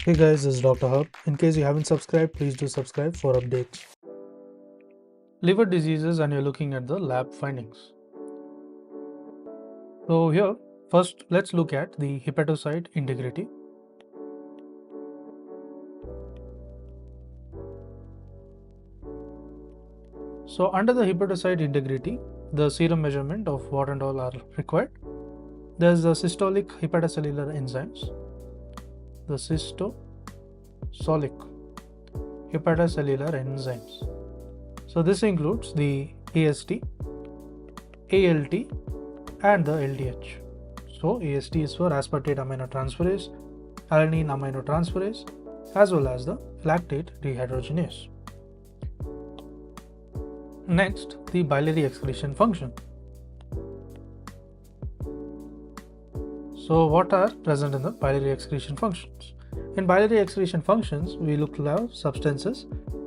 Hey guys, this is Dr. Hub. In case you haven't subscribed, please do subscribe for updates. Liver diseases, and you're looking at the lab findings. So here, first let's look at the hepatocyte integrity. So under the hepatocyte integrity, the serum measurement of what and all are required. There's the systolic hepatocellular enzymes, the systolic hepatocellular enzymes. So this includes the AST, ALT, and the LDH. So AST is for aspartate aminotransferase, alanine aminotransferase, as well as the lactate dehydrogenase. Next, the biliary excretion function. So what are present in the biliary excretion functions? In biliary excretion functions, we look at substances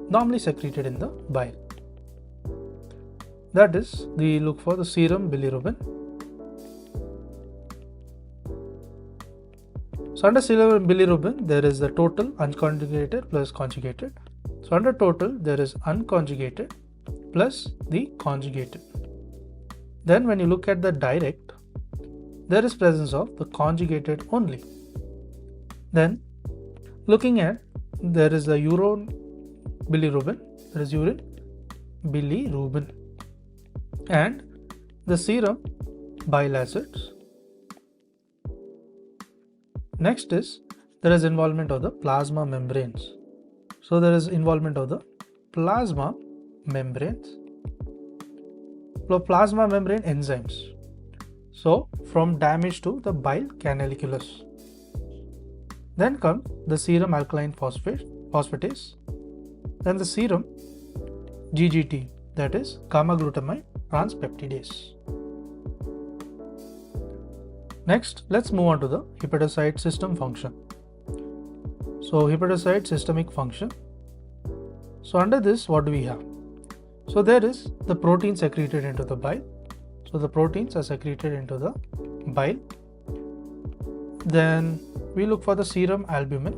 normally secreted in the bile. That is, we look for the serum bilirubin. So under serum bilirubin, there is the total unconjugated plus conjugated. So under total, there is unconjugated plus the conjugated. Then when you look at the direct, there is presence of the conjugated only. Then looking at, there is the urine bilirubin, there is urine bilirubin, and the serum bile acids. Next is, there is involvement of the plasma membranes. So there is involvement of the plasma membranes, plasma membrane enzymes. So from damage to the bile canalicula's. Then comes the serum alkaline phosphatase, then the serum GGT, that is gamma glutamine transpeptidase. Next, let's move on to the hepatocyte system function. So hepatocyte systemic function. So under this, what do we have? So there is the protein secreted into the bile. So the proteins are secreted into the bile. Then we look for the serum albumin.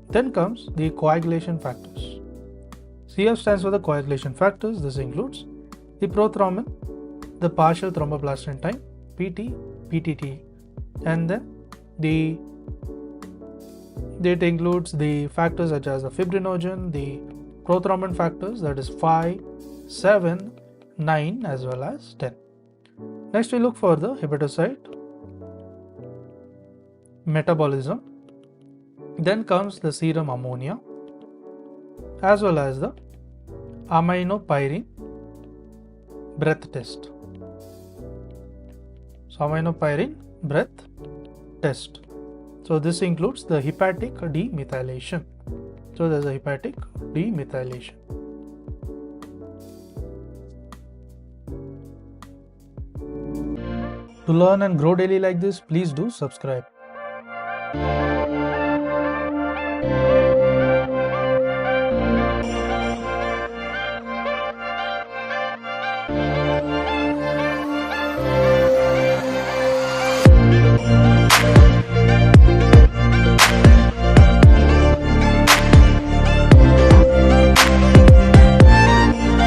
Then comes the coagulation factors. CF stands for the coagulation factors. This includes the prothrombin, the partial thromboplastin time, PT, PTT, and then it includes the factors such as the fibrinogen, the prothrombin factors, that is 5, 7, 9 as well as 10. Next we look for the hepatocyte metabolism. Then comes the serum ammonia as well as the aminopyrin breath test. So aminopyrin breath test. So this includes the hepatic demethylation. So there is a hepatic demethylation. To learn and grow daily like this, please do subscribe.